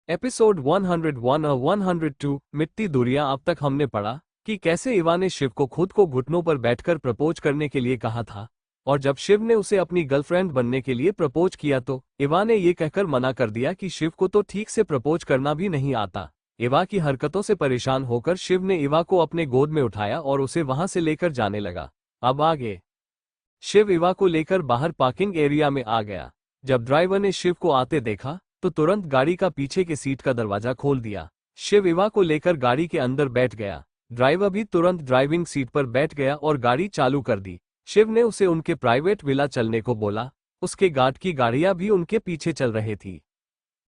Episode 101 और 102 मिट्टी दूरियां। अब तक हमने पढ़ा कि कैसे इवा ने शिव को खुद को घुटनों पर बैठकर प्रपोज करने के लिए कहा था, और जब शिव ने उसे अपनी गर्लफ्रेंड बनने के लिए प्रपोज किया तो इवा ने ये कहकर मना कर दिया कि शिव को तो ठीक से प्रपोज करना भी नहीं आता। इवा की हरकतों से परेशान होकर शिव ने इवा को अपने गोद में उठाया और उसे वहां से लेकर जाने लगा। अब आगे शिव इवा को लेकर बाहर पार्किंग एरिया में आ गया। जब ड्राइवर ने शिव को आते देखा तो तुरंत गाड़ी का पीछे के सीट का दरवाजा खोल दिया। शिव इवा को लेकर गाड़ी के अंदर बैठ गया। ड्राइवर भी तुरंत ड्राइविंग सीट पर बैठ गया और गाड़ी चालू कर दी। शिव ने उसे उनके प्राइवेट विला चलने को बोला। उसके गार्ड की गाड़ियां भी उनके पीछे चल रही थी।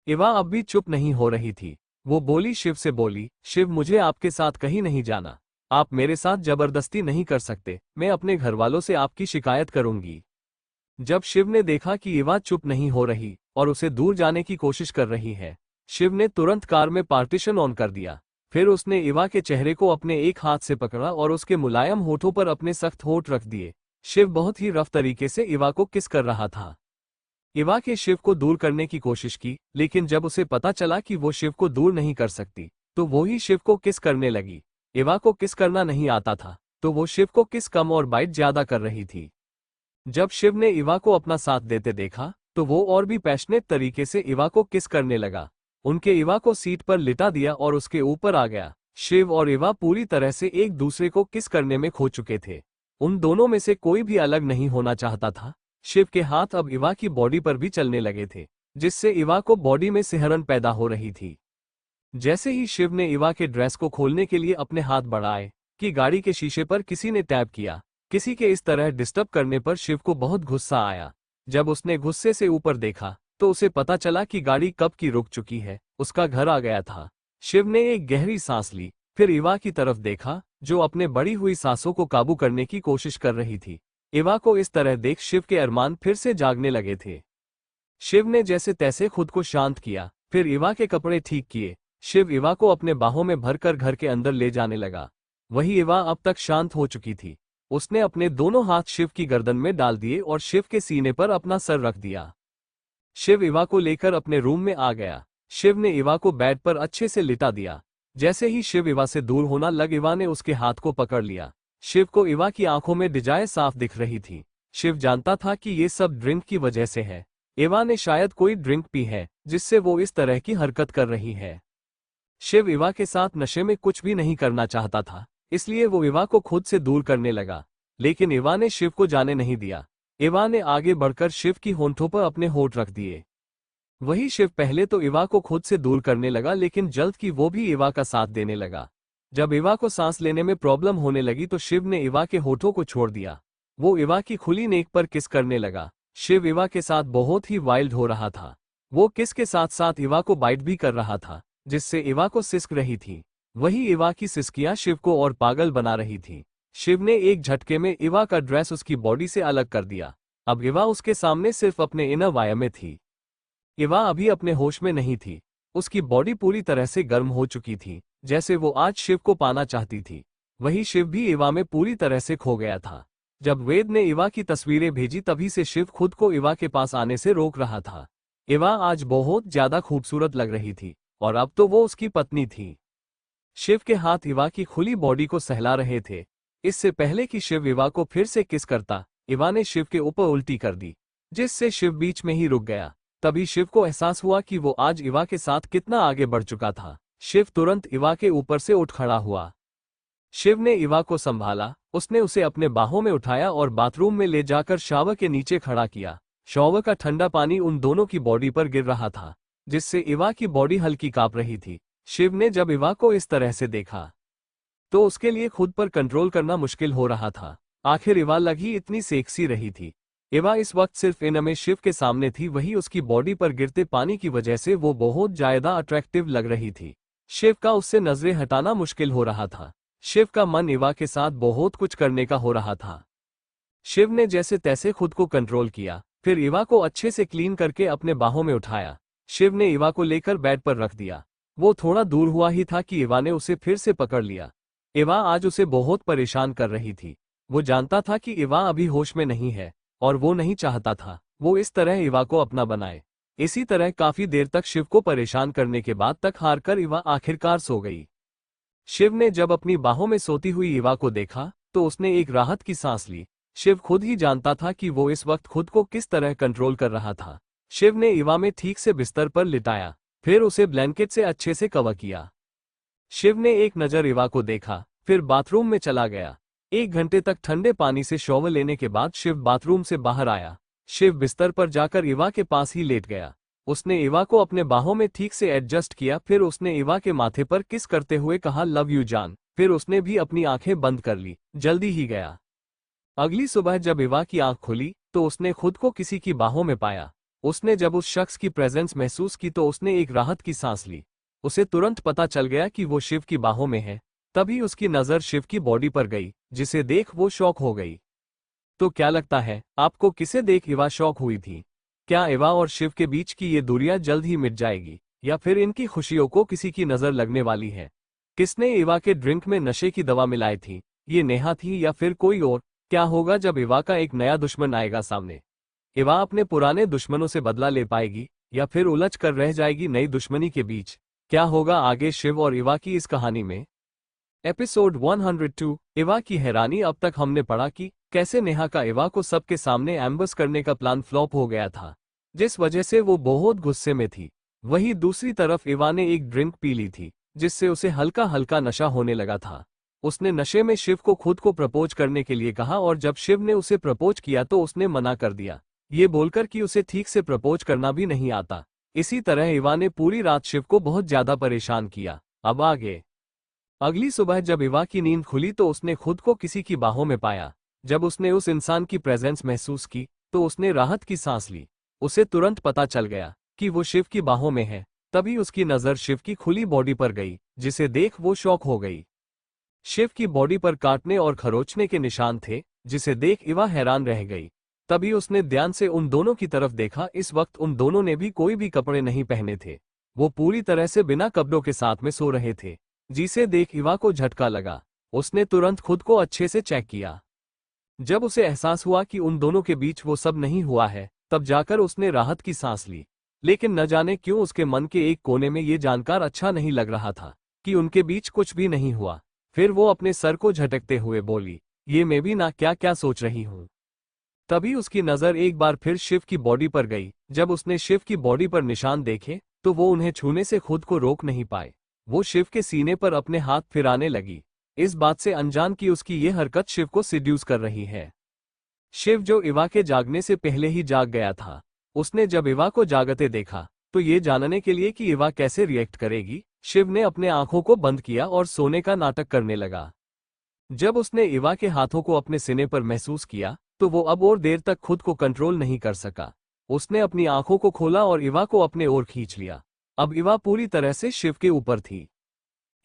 इवा अब भी चुप नहीं हो रही थी। वो बोली, शिव से बोली, शिव मुझे आपके साथ कहीं नहीं जाना। आप मेरे साथ जबरदस्ती नहीं कर सकते। मैं अपने घरवालों से आपकी शिकायत करूंगी। जब शिव ने देखा कि इवा चुप नहीं हो रही और उसे दूर जाने की कोशिश कर रही है, शिव ने तुरंत कार में पार्टीशन ऑन कर दिया। फिर उसने इवा के चेहरे को अपने एक हाथ से पकड़ा और उसके मुलायम होठों पर अपने सख्त होठ रख दिए। शिव बहुत ही रफ तरीके से इवा को किस कर रहा था। इवा के शिव को दूर करने की कोशिश की, लेकिन जब उसे पता चला कि वो शिव को दूर नहीं कर सकती तो वो ही शिव को किस करने लगी। इवा को किस करना नहीं आता था तो वो शिव को किस कम और बाइट ज्यादा कर रही थी। जब शिव ने इवा को अपना साथ देते देखा तो वो और भी पैशनेट तरीके से इवा को किस करने लगा। उनके इवा को सीट पर लिटा दिया और उसके ऊपर आ गया। शिव और इवा पूरी तरह से एक दूसरे को किस करने में खो चुके थे। उन दोनों में से कोई भी अलग नहीं होना चाहता था। शिव के हाथ अब इवा की बॉडी पर भी चलने लगे थे, जिससे इवा को बॉडी में सिहरन पैदा हो रही थी। जैसे ही शिव ने इवा के ड्रेस को खोलने के लिए अपने हाथ बढ़ाए कि गाड़ी के शीशे पर किसी ने टैप किया। किसी के इस तरह डिस्टर्ब करने पर शिव को बहुत गुस्सा आया। जब उसने गुस्से से ऊपर देखा तो उसे पता चला कि गाड़ी कब की रुक चुकी है। उसका घर आ गया था। शिव ने एक गहरी सांस ली, फिर इवा की तरफ देखा जो अपने बढ़ी हुई सांसों को काबू करने की कोशिश कर रही थी। इवा को इस तरह देख शिव के अरमान फिर से जागने लगे थे। शिव ने जैसे तैसे खुद को शांत किया, फिर इवा के कपड़े ठीक किए। शिव इवा को अपने बाहों में भरकर घर के अंदर ले जाने लगा। वही इवा अब तक शांत हो चुकी थी। उसने अपने दोनों हाथ शिव की गर्दन में डाल दिए और शिव के सीने पर अपना सर रख दिया। शिव इवा को लेकर अपने रूम में आ गया। शिव ने इवा को बेड पर अच्छे से लिटा दिया। जैसे ही शिव इवा से दूर होना लग, इवा ने उसके हाथ को पकड़ लिया। शिव को इवा की आंखों में डिजाइन साफ दिख रही थी। शिव जानता था कि ये सब ड्रिंक की वजह से है। इवा ने शायद कोई ड्रिंक पी है जिससे वो इस तरह की हरकत कर रही है। शिव इवा के साथ नशे में कुछ भी नहीं करना चाहता था, इसलिए वो इवा को खुद से दूर करने लगा, लेकिन इवा ने शिव को जाने नहीं दिया। इवा ने आगे बढ़कर शिव की होंठों पर अपने होंठ रख दिए। वही शिव पहले तो इवा को खुद से दूर करने लगा, लेकिन जल्द की वो भी इवा का साथ देने लगा। जब इवा को सांस लेने में प्रॉब्लम होने लगी तो शिव ने इवा के होठों को छोड़ दिया। वो इवा की खुली नेक पर किस करने लगा। शिव इवा के साथ बहुत ही वाइल्ड हो रहा था। वो किस के साथ साथ इवा को बाइट भी कर रहा था, जिससे इवा को सिसक रही थी। वही इवा की सिसकियां शिव को और पागल बना रही थी। शिव ने एक झटके में इवा का ड्रेस उसकी बॉडी से अलग कर दिया। अब इवा उसके सामने सिर्फ अपने इनर वायर में थी। इवा अभी अपने होश में नहीं थी। उसकी बॉडी पूरी तरह से गर्म हो चुकी थी, जैसे वो आज शिव को पाना चाहती थी। वही शिव भी इवा में पूरी तरह से खो गया था। जब वेद ने इवा की तस्वीरें भेजी तभी से शिव खुद को इवा के पास आने से रोक रहा था। इवा आज बहुत ज्यादा खूबसूरत लग रही थी और अब तो वो उसकी पत्नी थी। शिव के हाथ इवा की खुली बॉडी को सहला रहे थे। इससे पहले कि शिव इवा को फिर से किस करता, इवा ने शिव के ऊपर उल्टी कर दी, जिससे शिव बीच में ही रुक गया। तभी शिव को एहसास हुआ कि वो आज इवा के साथ कितना आगे बढ़ चुका था। शिव तुरंत इवा के ऊपर से उठ खड़ा हुआ। शिव ने इवा को संभाला। उसने उसे अपने बाहों में उठाया और बाथरूम में ले जाकर शावर के नीचे खड़ा किया। शावर का ठंडा पानी उन दोनों की बॉडी पर गिर रहा था, जिससे इवा की बॉडी हल्की कांप रही थी। शिव ने जब इवा को इस तरह से देखा तो उसके लिए खुद पर कंट्रोल करना मुश्किल हो रहा था। आखिर इवा लगी इतनी सेक्सी रही थी। इवा इस वक्त सिर्फ इन में शिव के सामने थी। वही उसकी बॉडी पर गिरते पानी की वजह से वो बहुत ज्यादा अट्रैक्टिव लग रही थी। शिव का उससे नजरें हटाना मुश्किल हो रहा था। शिव का मन इवा के साथ बहुत कुछ करने का हो रहा था। शिव ने जैसे तैसे खुद को कंट्रोल किया, फिर इवा को अच्छे से क्लीन करके अपने बाहों में उठाया। शिव ने इवा को लेकर बेड पर रख दिया। वो थोड़ा दूर हुआ ही था कि इवा ने उसे फिर से पकड़ लिया। इवा आज उसे बहुत परेशान कर रही थी। वो जानता था कि इवा अभी होश में नहीं है और वो नहीं चाहता था वो इस तरह इवा को अपना बनाए। इसी तरह काफी देर तक शिव को परेशान करने के बाद तक हार कर इवा आखिरकार सो गई। शिव ने जब अपनी बाहों में सोती हुई इवा को देखा तो उसने एक राहत की सांस ली। शिव खुद ही जानता था कि वो इस वक्त खुद को किस तरह कंट्रोल कर रहा था। शिव ने इवा में ठीक से बिस्तर पर लिटाया, फिर उसे ब्लैंकेट से अच्छे से कवर किया। शिव ने एक नज़र इवा को देखा, फिर बाथरूम में चला गया। 1 घंटे तक ठंडे पानी से शॉवर लेने के बाद शिव बाथरूम से बाहर आया। शिव बिस्तर पर जाकर इवा के पास ही लेट गया। उसने इवा को अपने बाहों में ठीक से एडजस्ट किया, फिर उसने इवा के माथे पर किस करते हुए कहा, लव यू जान। फिर उसने भी अपनी आंखें बंद कर ली, जल्दी ही गया। अगली सुबह जब इवा की आंख खुली तो उसने खुद को किसी की बाहों में पाया। उसने जब उस शख्स की प्रेजेंस महसूस की तो उसने एक राहत की सांस ली। उसे तुरंत पता चल गया कि वो शिव की बाहों में है। तभी उसकी नज़र शिव की बॉडी पर गई, जिसे देख वो शॉक हो गई। तो क्या लगता है आपको, किसे देख इवा शॉक हुई थी? क्या इवा और शिव के बीच की ये दूरियां जल्द ही मिट जाएगी, या फिर इनकी खुशियों को किसी की नज़र लगने वाली है? किसने इवा के ड्रिंक में नशे की दवा मिलाई थी? ये नेहा थी या फिर कोई और? क्या होगा जब इवा का एक नया दुश्मन आएगा सामने? इवा अपने पुराने दुश्मनों से बदला ले पाएगी या फिर उलझ कर रह जाएगी नई दुश्मनी के बीच? क्या होगा आगे शिव और इवा की इस कहानी में? एपिसोड 102 इवा की हैरानी। अब तक हमने पढ़ा कि कैसे नेहा का इवा को सबके सामने एम्बस करने का प्लान फ्लॉप हो गया था, जिस वजह से वो बहुत गुस्से में थी। वहीं दूसरी तरफ इवा ने एक ड्रिंक पी ली थी, जिससे उसे हल्का हल्का नशा होने लगा था। उसने नशे में शिव को खुद को प्रपोज करने के लिए कहा, और जब शिव ने उसे प्रपोज किया तो उसने मना कर दिया, ये बोलकर कि उसे ठीक से प्रपोज करना भी नहीं आता। इसी तरह इवा ने पूरी रात शिव को बहुत ज्यादा परेशान किया। अब आगे। अगली सुबह जब इवा की नींद खुली तो उसने खुद को किसी की बाहों में पाया। जब उसने उस इंसान की प्रेजेंस महसूस की तो उसने राहत की सांस ली। उसे तुरंत पता चल गया कि वो शिव की बाहों में है। तभी उसकी नज़र शिव की खुली बॉडी पर गई, जिसे देख वो शॉक हो गई। शिव की बॉडी पर काटने और खरोंचने के निशान थे, जिसे देख इवा हैरान रह गई। तभी उसने ध्यान से उन दोनों की तरफ देखा। इस वक्त उन दोनों ने भी कोई भी कपड़े नहीं पहने थे। वो पूरी तरह से बिना कपड़ों के साथ में सो रहे थे, जिसे देख इवा को झटका लगा। उसने तुरंत खुद को अच्छे से चेक किया। जब उसे एहसास हुआ कि उन दोनों के बीच वो सब नहीं हुआ है, तब जाकर उसने राहत की सांस ली। लेकिन न जाने क्यों उसके मन के एक कोने में ये जानकर अच्छा नहीं लग रहा था कि उनके बीच कुछ भी नहीं हुआ। फिर वो अपने सर को झटकते हुए बोली, ये मैं भी ना क्या क्या सोच रही हूँ। तभी उसकी नज़र एक बार फिर शिव की बॉडी पर गई। जब उसने शिव की बॉडी पर निशान देखे तो वो उन्हें छूने से खुद को रोक नहीं पाए। वो शिव के सीने पर अपने हाथ फिराने लगी, इस बात से अनजान कि उसकी ये हरकत शिव को सिड्यूस कर रही है। शिव जो इवा के जागने से पहले ही जाग गया था, उसने जब इवा को जागते देखा तो ये जानने के लिए कि इवा कैसे रिएक्ट करेगी, शिव ने अपने आंखों को बंद किया और सोने का नाटक करने लगा। जब उसने इवा के हाथों को अपने सीने पर महसूस किया तो वो अब और देर तक खुद को कंट्रोल नहीं कर सका। उसने अपनी आंखों को खोला और इवा को अपने ओर खींच लिया। अब इवा पूरी तरह से शिव के ऊपर थी।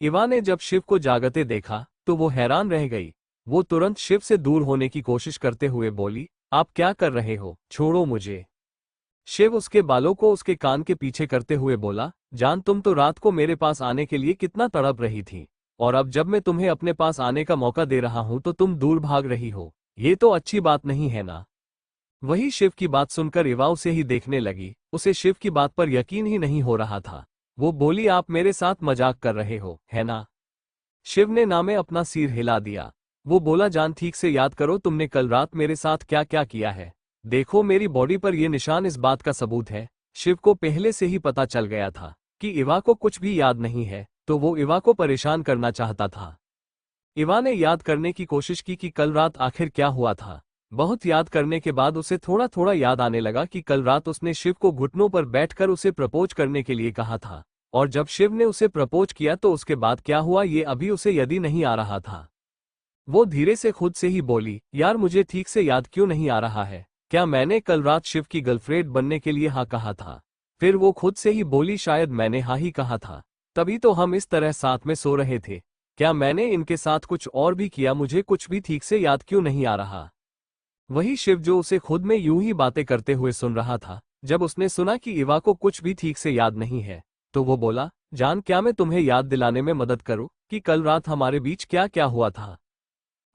इवा ने जब शिव को जागते देखा तो वो हैरान रह गई। वो तुरंत शिव से दूर होने की कोशिश करते हुए बोली, आप क्या कर रहे हो, छोड़ो मुझे। शिव उसके बालों को उसके कान के पीछे करते हुए बोला, जान तुम तो रात को मेरे पास आने के लिए कितना तड़प रही थी, और अब जब मैं तुम्हें अपने पास आने का मौका दे रहा हूं तो तुम दूर भाग रही हो। ये तो अच्छी बात नहीं है ना। वही शिव की बात सुनकर इवा उसे ही देखने लगी। उसे शिव की बात पर यकीन ही नहीं हो रहा था। वो बोली, आप मेरे साथ मजाक कर रहे हो, है ना? शिव ने ना में अपना सिर हिला दिया। वो बोला, जान ठीक से याद करो तुमने कल रात मेरे साथ क्या क्या किया है। देखो मेरी बॉडी पर ये निशान इस बात का सबूत है। शिव को पहले से ही पता चल गया था कि इवा को कुछ भी याद नहीं है, तो वो इवा को परेशान करना चाहता था। इवा ने याद करने की कोशिश की कि कल रात आखिर क्या हुआ था। बहुत याद करने के बाद उसे थोड़ा थोड़ा याद आने लगा कि कल रात उसने शिव को घुटनों पर बैठकर उसे प्रपोज करने के लिए कहा था, और जब शिव ने उसे प्रपोज किया तो उसके बाद क्या हुआ ये अभी उसे यद नहीं आ रहा था। वो धीरे से खुद से ही बोली, यार मुझे ठीक से याद क्यों नहीं आ रहा है। क्या मैंने कल रात शिव की गर्लफ्रेंड बनने के लिए हाँ कहा था? फिर वो खुद से ही बोली, शायद मैंने हाँ ही कहा था, तभी तो हम इस तरह साथ में सो रहे थे। क्या मैंने इनके साथ कुछ और भी किया? मुझे कुछ भी ठीक से याद क्यों नहीं आ रहा। वही शिव जो उसे खुद में यूं ही बातें करते हुए सुन रहा था। जब उसने सुना कि इवा को कुछ भी ठीक से याद नहीं है तो वो बोला, जान क्या मैं तुम्हें याद दिलाने में मदद करूं कि कल रात हमारे बीच क्या क्या हुआ था।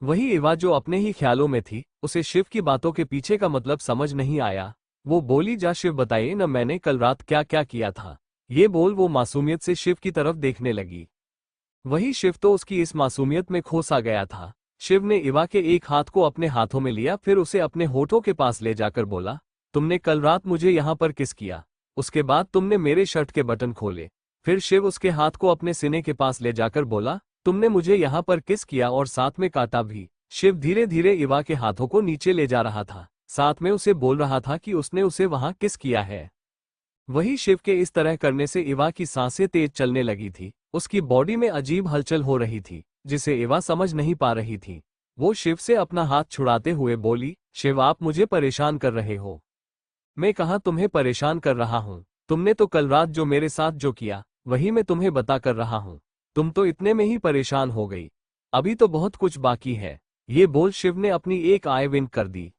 वही इवा जो अपने ही ख्यालों में थी, उसे शिव की बातों के पीछे का मतलब समझ नहीं आया। वो बोली, जा शिव बताइए न, मैंने कल रात क्या क्या किया था। ये बोल वो मासूमियत से शिव की तरफ देखने लगी। वही शिव तो उसकी इस मासूमियत में खो सा गया था। शिव ने इवा के एक हाथ को अपने हाथों में लिया, फिर उसे अपने होठों के पास ले जाकर बोला, तुमने कल रात मुझे यहाँ पर किस किया, उसके बाद तुमने मेरे शर्ट के बटन खोले। फिर शिव उसके हाथ को अपने सीने के पास ले जाकर बोला, तुमने मुझे यहाँ पर किस किया और साथ में काटा भी। शिव धीरे धीरे इवा के हाथों को नीचे ले जा रहा था, साथ में उसे बोल रहा था कि उसने उसे वहां किस किया है। वही शिव के इस तरह करने से इवा की सांसें तेज चलने लगी थी, उसकी बॉडी में अजीब हलचल हो रही थी जिसे इवा समझ नहीं पा रही थी। वो शिव से अपना हाथ छुड़ाते हुए बोली, शिव आप मुझे परेशान कर रहे हो। मैं कहाँ तुम्हें परेशान कर रहा हूँ, तुमने तो कल रात जो मेरे साथ जो किया वही मैं तुम्हें बता कर रहा हूँ। तुम तो इतने में ही परेशान हो गई, अभी तो बहुत कुछ बाकी है। ये बोल शिव ने अपनी एक आई विंक कर दी।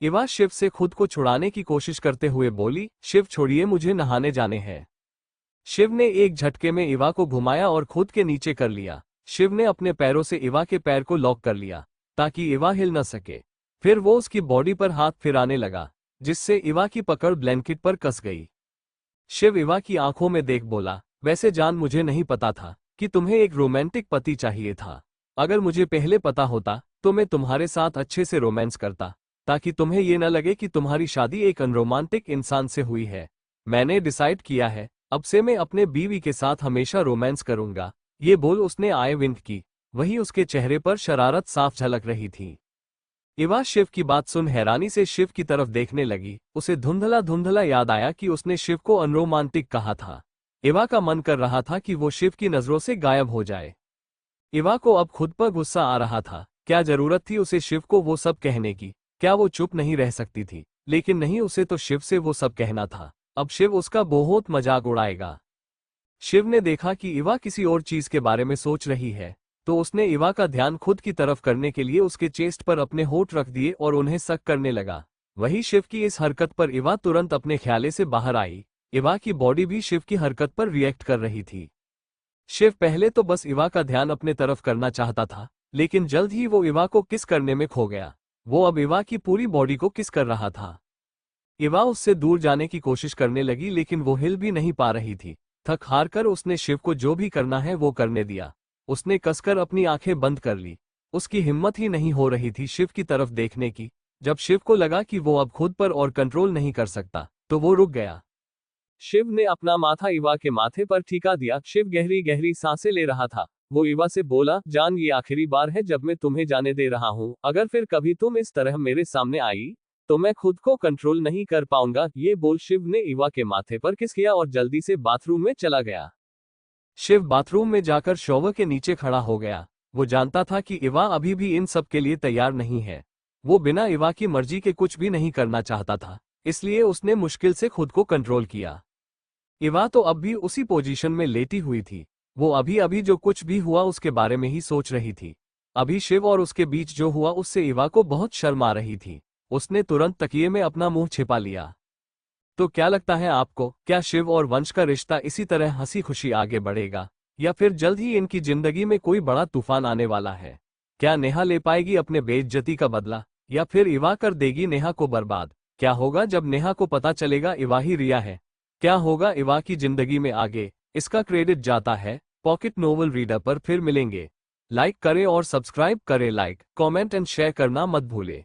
इवा शिव से खुद को छुड़ाने की कोशिश करते हुए बोली, शिव छोड़िए, मुझे नहाने जाने हैं। शिव ने एक झटके में इवा को घुमाया और खुद के नीचे कर लिया। शिव ने अपने पैरों से इवा के पैर को लॉक कर लिया ताकि इवा हिल न सके। फिर वो उसकी बॉडी पर हाथ फिराने लगा, जिससे इवा की पकड़ ब्लैंकेट पर कस गई। शिव इवा की आंखों में देख बोला, वैसे जान मुझे नहीं पता था कि तुम्हें एक रोमांटिक पति चाहिए था। अगर मुझे पहले पता होता तो मैं तुम्हारे साथ अच्छे से रोमांस करता, ताकि तुम्हें ये न लगे कि तुम्हारी शादी एक अनरोमांटिक इंसान से हुई है। मैंने डिसाइड किया है, अब से मैं अपने बीवी के साथ हमेशा रोमांस करूंगा। ये बोल उसने आई विंक की, वही उसके चेहरे पर शरारत साफ झलक रही थी। इवा शिव की बात सुन हैरानी से शिव की तरफ देखने लगी। उसे धुंधला धुंधला याद आया कि उसने शिव को अनरोमांटिक कहा था। इवा का मन कर रहा था कि वो शिव की नजरों से गायब हो जाए। इवा को अब खुद पर गुस्सा आ रहा था। क्या जरूरत थी उसे शिव को वो सब कहने की? क्या वो चुप नहीं रह सकती थी? लेकिन नहीं, उसे तो शिव से वो सब कहना था। अब शिव उसका बहुत मजाक उड़ाएगा। शिव ने देखा कि इवा किसी और चीज के बारे में सोच रही है, तो उसने इवा का ध्यान खुद की तरफ करने के लिए उसके चेस्ट पर अपने होठ रख दिए और उन्हें सक करने लगा। वही शिव की इस हरकत पर इवा तुरंत अपने ख्याले से बाहर आई। इवा की बॉडी भी शिव की हरकत पर रिएक्ट कर रही थी। शिव पहले तो बस इवा का ध्यान अपने तरफ करना चाहता था, लेकिन जल्द ही वो इवा को किस करने में खो गया। वो अब इवा की पूरी बॉडी को किस कर रहा था। इवा उससे दूर जाने की कोशिश करने लगी, लेकिन वो हिल भी नहीं पा रही थी। थक हार कर उसने शिव को जो भी करना है वो करने दिया। उसने कसकर अपनी आंखें बंद कर ली। उसकी हिम्मत ही नहीं हो रही थी शिव की तरफ देखने की। जब शिव को लगा कि वो अब खुद पर और कंट्रोल नहीं कर सकता, तो वो रुक गया। शिव ने अपना माथा इवा के माथे पर टिका दिया। शिव गहरी गहरी सांसें ले रहा था। वो इवा से बोला, जान ये आखिरी बार है जब मैं तुम्हें जाने दे रहा हूँ। अगर फिर कभी तुम इस तरह मेरे सामने आई तो मैं खुद को कंट्रोल नहीं कर पाऊंगा। ये बोल शिव ने इवा के माथे पर किस किया और जल्दी से बाथरूम में चला गया। शिव बाथरूम में जाकर शॉवर के नीचे खड़ा हो गया। वो जानता था कि इवा अभी भी इन सब के लिए तैयार नहीं है। वो बिना इवा की मर्जी के कुछ भी नहीं करना चाहता था, इसलिए उसने मुश्किल से खुद को कंट्रोल किया। इवा तो अब भी उसी पोजीशन में लेटी हुई थी। वो अभी अभी जो कुछ भी हुआ उसके बारे में ही सोच रही थी। अभी शिव और उसके बीच जो हुआ उससे इवा को बहुत शर्म आ रही थी। उसने तुरंत तकिए में अपना मुंह छिपा लिया। तो क्या लगता है आपको, क्या शिव और वंश का रिश्ता इसी तरह हंसी खुशी आगे बढ़ेगा, या फिर जल्द ही इनकी जिंदगी में कोई बड़ा तूफान आने वाला है? क्या नेहा ले पाएगी अपने बेइज्जती का बदला, या फिर इवा कर देगी नेहा को बर्बाद? क्या होगा जब नेहा को पता चलेगा इवा ही रिया है? क्या होगा इवा की जिंदगी में आगे? इसका क्रेडिट जाता है पॉकेट नोवेल रीडर पर। फिर मिलेंगे। लाइक करें और सब्सक्राइब करें। लाइक, कमेंट एंड शेयर करना मत भूलें।